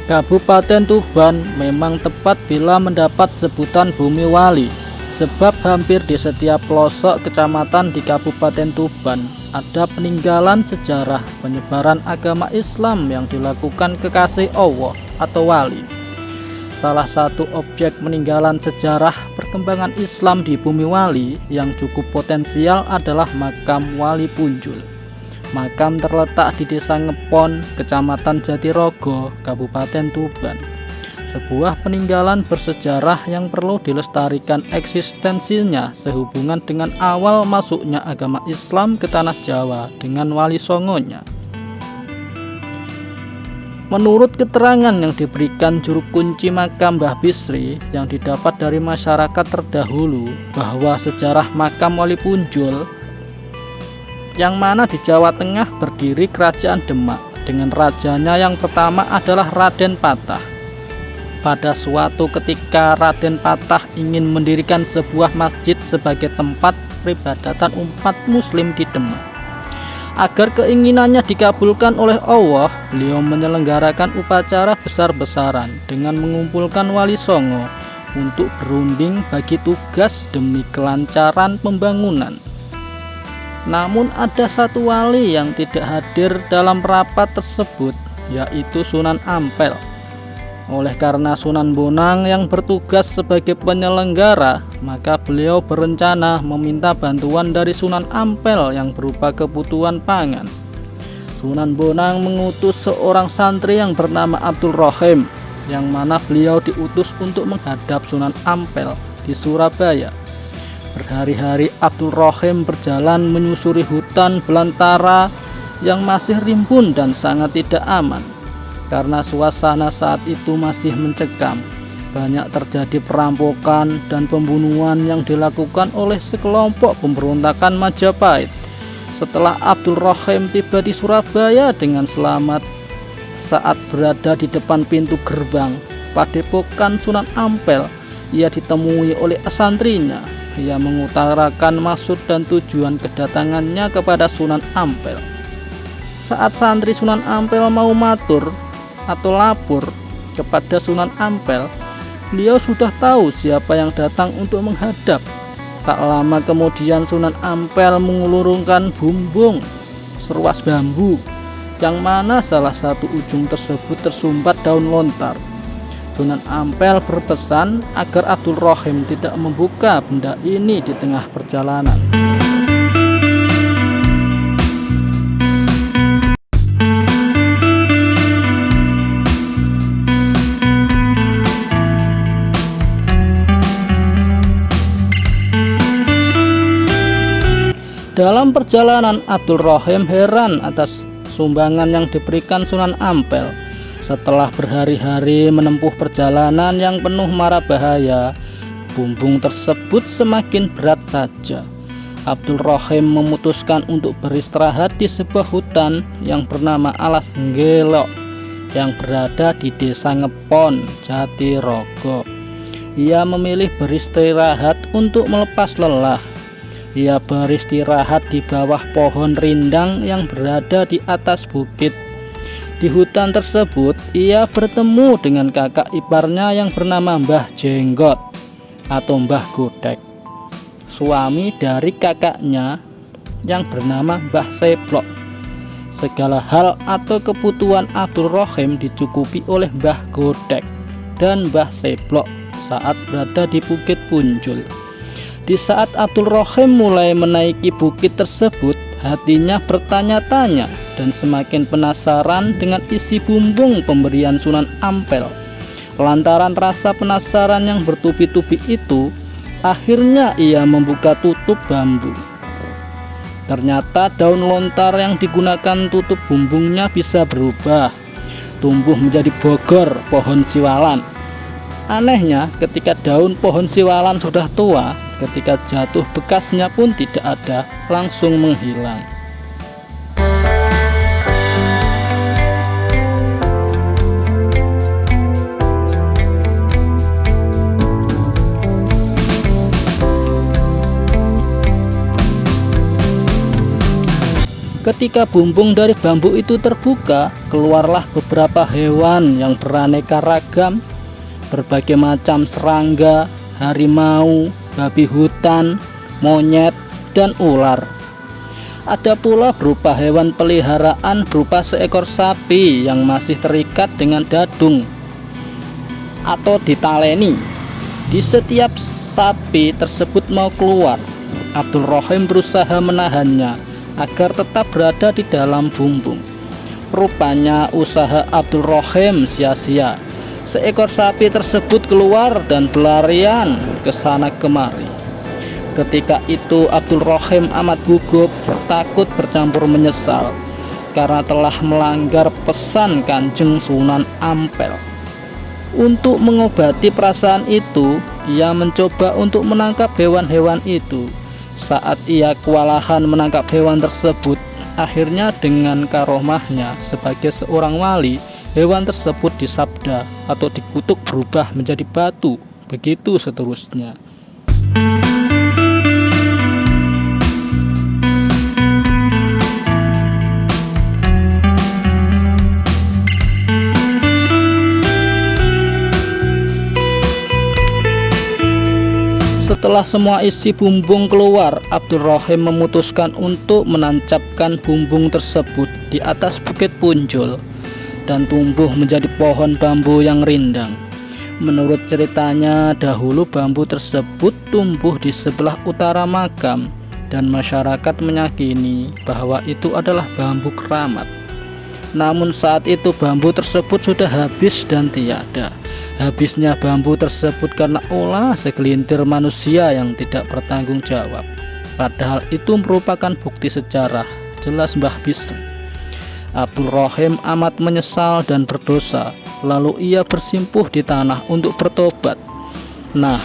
Kabupaten Tuban memang tepat bila mendapat sebutan Bumi Wali, sebab hampir di setiap pelosok kecamatan di Kabupaten Tuban ada peninggalan sejarah penyebaran agama Islam yang dilakukan kekasih Allah atau wali. Salah satu objek peninggalan sejarah perkembangan Islam di Bumi Wali yang cukup potensial adalah makam Wali Punjul. Makam terletak di Desa Ngepon, Kecamatan Jatirogo, Kabupaten Tuban. Sebuah peninggalan bersejarah yang perlu dilestarikan eksistensinya sehubungan dengan awal masuknya agama Islam ke tanah Jawa dengan Wali Songonya. Menurut keterangan yang diberikan juru kunci makam Mbah Bisri yang didapat dari masyarakat terdahulu, bahwa sejarah makam Wali Punjul yang mana di Jawa Tengah berdiri Kerajaan Demak dengan rajanya yang pertama adalah Raden Patah. Pada suatu ketika Raden Patah ingin mendirikan sebuah masjid sebagai tempat peribadatan umat muslim di Demak. Agar keinginannya dikabulkan oleh Allah, beliau menyelenggarakan upacara besar-besaran dengan mengumpulkan Wali Songo untuk berunding bagi tugas demi kelancaran pembangunan. Namun ada satu wali yang tidak hadir dalam rapat tersebut, yaitu Sunan Ampel. Oleh karena Sunan Bonang yang bertugas sebagai penyelenggara, maka beliau berencana meminta bantuan dari Sunan Ampel yang berupa kebutuhan pangan. Sunan Bonang mengutus seorang santri yang bernama Abdul Rohim, yang mana beliau diutus untuk menghadap Sunan Ampel di Surabaya. Berhari-hari Abdul Rohim berjalan menyusuri hutan belantara yang masih rimbun dan sangat tidak aman. Karena suasana saat itu masih mencekam, banyak terjadi perampokan dan pembunuhan yang dilakukan oleh sekelompok pemberontakan Majapahit. Setelah Abdul Rohim tiba di Surabaya dengan selamat, saat berada di depan pintu gerbang Padepokan Sunan Ampel, ia ditemui oleh santrinya. Ia mengutarakan maksud dan tujuan kedatangannya kepada Sunan Ampel. Saat santri Sunan Ampel mau matur atau lapor kepada Sunan Ampel, beliau sudah tahu siapa yang datang untuk menghadap. Tak lama kemudian Sunan Ampel mengulurkan bumbung seruas bambu, yang mana salah satu ujung tersebut tersumbat daun lontar. Sunan Ampel berpesan agar Abdul Rohim tidak membuka benda ini di tengah perjalanan. Dalam perjalanan, Abdul Rohim heran atas sumbangan yang diberikan Sunan Ampel. Setelah berhari-hari menempuh perjalanan yang penuh mara bahaya, bumbung tersebut semakin berat saja. Abdul Rohim memutuskan untuk beristirahat di sebuah hutan yang bernama Alas Nggelok yang berada di Desa Ngepon, Jatirogo. Ia memilih beristirahat untuk melepas lelah. Ia beristirahat di bawah pohon rindang yang berada di atas bukit. Di hutan tersebut, ia bertemu dengan kakak iparnya yang bernama Mbah Jenggot atau Mbah Godek, suami dari kakaknya yang bernama Mbah Seplok. Segala hal atau kebutuhan Abdul Rohim dicukupi oleh Mbah Godek dan Mbah Seplok saat berada di Bukit Punjul. Di saat Abdul Rohim mulai menaiki bukit tersebut, hatinya bertanya-tanya dan semakin penasaran dengan isi bumbung pemberian Sunan Ampel. Lantaran rasa penasaran yang bertubi-tubi itu, akhirnya ia membuka tutup bambu. Ternyata daun lontar yang digunakan tutup bumbungnya bisa berubah, tumbuh menjadi bogor pohon siwalan. Anehnya, ketika daun pohon siwalan sudah tua, ketika jatuh bekasnya pun tidak ada, langsung menghilang. Ketika bumbung dari bambu itu terbuka, keluarlah beberapa hewan yang beraneka ragam, berbagai macam serangga, harimau, babi hutan, monyet, dan ular. Ada pula berupa hewan peliharaan berupa seekor sapi yang masih terikat dengan dadung atau ditaleni. Di setiap sapi tersebut mau keluar, Abdul Rohim berusaha menahannya agar tetap berada di dalam bumbung. Rupanya usaha Abdul Rohim sia-sia. Seekor sapi tersebut keluar dan berlarian ke sana kemari. Ketika itu Abdul Rohim amat gugup, takut bercampur menyesal karena telah melanggar pesan Kanjeng Sunan Ampel. Untuk mengobati perasaan itu, ia mencoba untuk menangkap hewan-hewan itu. Saat ia kewalahan menangkap hewan tersebut, akhirnya dengan karomahnya sebagai seorang wali, hewan tersebut disabda atau dikutuk berubah menjadi batu, begitu seterusnya. Setelah semua isi bumbung keluar, Abdul Rohim memutuskan untuk menancapkan bumbung tersebut di atas bukit Punjul dan tumbuh menjadi pohon bambu yang rindang. Menurut ceritanya, dahulu bambu tersebut tumbuh di sebelah utara makam dan masyarakat meyakini bahwa itu adalah bambu keramat. Namun saat itu bambu tersebut sudah habis dan tiada. Habisnya bambu tersebut karena ulah segelintir manusia yang tidak bertanggung jawab. Padahal itu merupakan bukti sejarah, jelas Mbah Bisri. Abdul Rohim amat menyesal dan berdosa. Lalu ia bersimpuh di tanah untuk bertobat. Nah,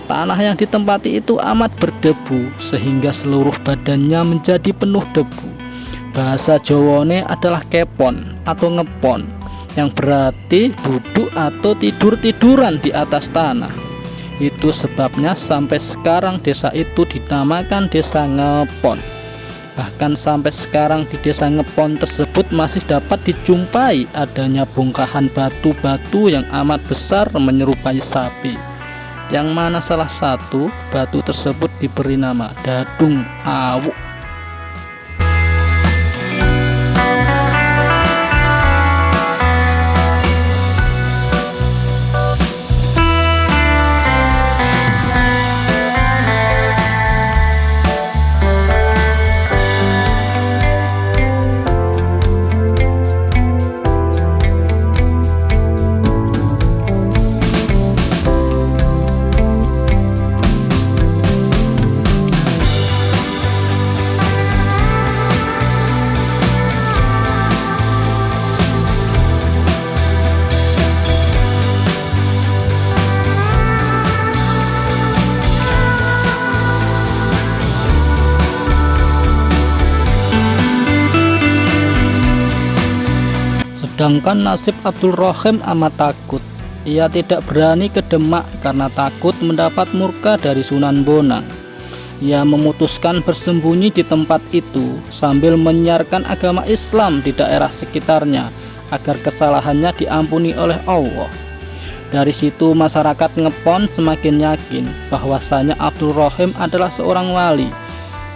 tanah yang ditempati itu amat berdebu sehingga seluruh badannya menjadi penuh debu. Bahasa Jawane adalah kepon atau ngepon, yang berarti duduk atau tidur-tiduran di atas tanah. Itu sebabnya sampai sekarang desa itu dinamakan Desa Ngepon. Bahkan sampai sekarang di Desa Ngepon tersebut masih dapat dijumpai adanya bongkahan batu-batu yang amat besar menyerupai sapi, yang mana salah satu batu tersebut diberi nama Dadung Awuk. Sedangkan nasib Abdul Rohim amat takut. Ia tidak berani ke Demak karena takut mendapat murka dari Sunan Bonang. Ia memutuskan bersembunyi di tempat itu sambil menyiarkan agama Islam di daerah sekitarnya agar kesalahannya diampuni oleh Allah. Dari situ masyarakat Ngepon semakin yakin bahwasanya Abdul Rohim adalah seorang wali.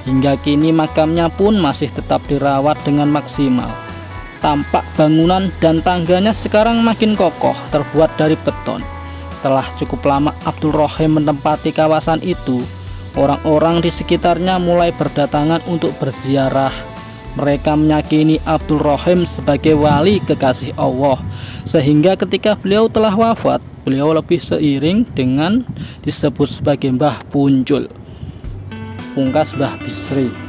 Hingga kini makamnya pun masih tetap dirawat dengan maksimal. Tampak bangunan dan tangganya sekarang makin kokoh, terbuat dari beton. Telah cukup lama Abdul Rohim menempati kawasan itu, orang-orang di sekitarnya mulai berdatangan untuk berziarah. Mereka meyakini Abdul Rohim sebagai wali kekasih Allah, sehingga ketika beliau telah wafat, beliau lebih seiring dengan disebut sebagai Mbah Punjul. Pungkas Mbah Bisri.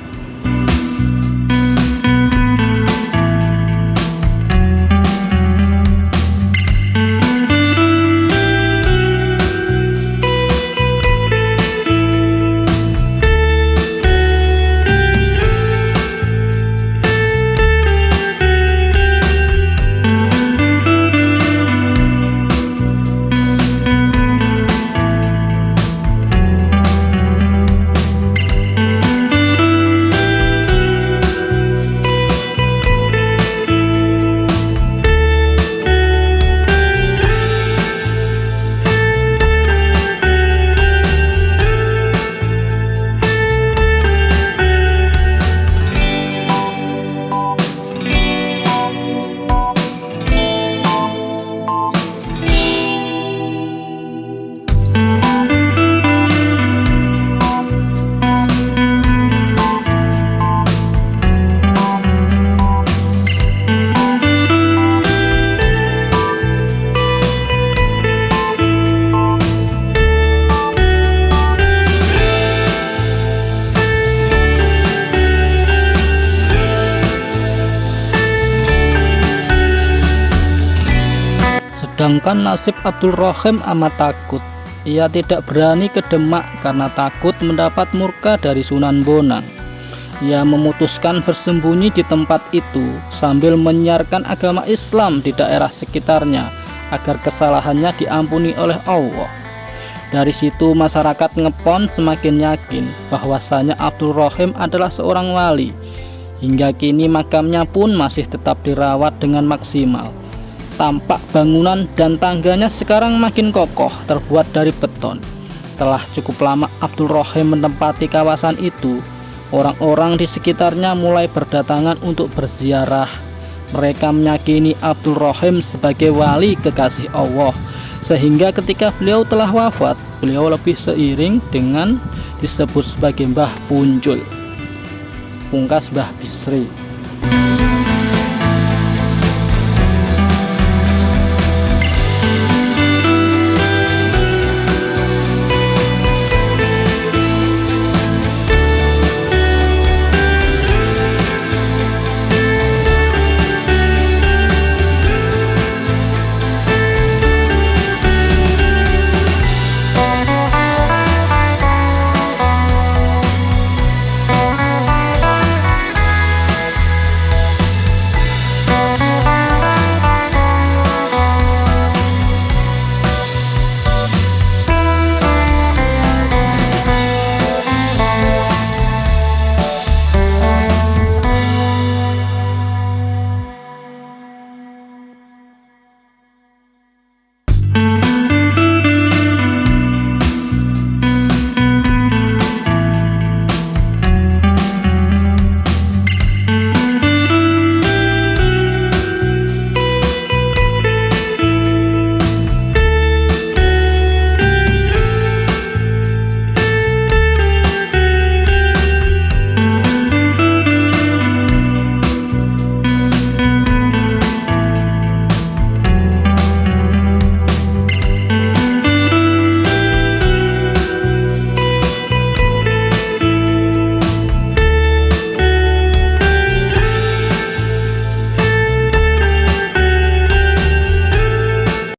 Sedangkan nasib Abdul Rohim amat takut. Ia tidak berani ke Demak karena takut mendapat murka dari Sunan Bonang. Ia memutuskan bersembunyi di tempat itu sambil menyiarkan agama Islam di daerah sekitarnya agar kesalahannya diampuni oleh Allah. Dari situ masyarakat Ngepon semakin yakin bahwasanya Abdul Rohim adalah seorang wali. Hingga kini makamnya pun masih tetap dirawat dengan maksimal. Tampak bangunan dan tangganya sekarang makin kokoh, terbuat dari beton. Telah cukup lama Abdul Rohim menempati kawasan itu, orang-orang di sekitarnya mulai berdatangan untuk berziarah. Mereka meyakini Abdul Rohim sebagai wali kekasih Allah, sehingga ketika beliau telah wafat, beliau lebih seiring dengan disebut sebagai Mbah Punjul. Pungkas Mbah Bisri.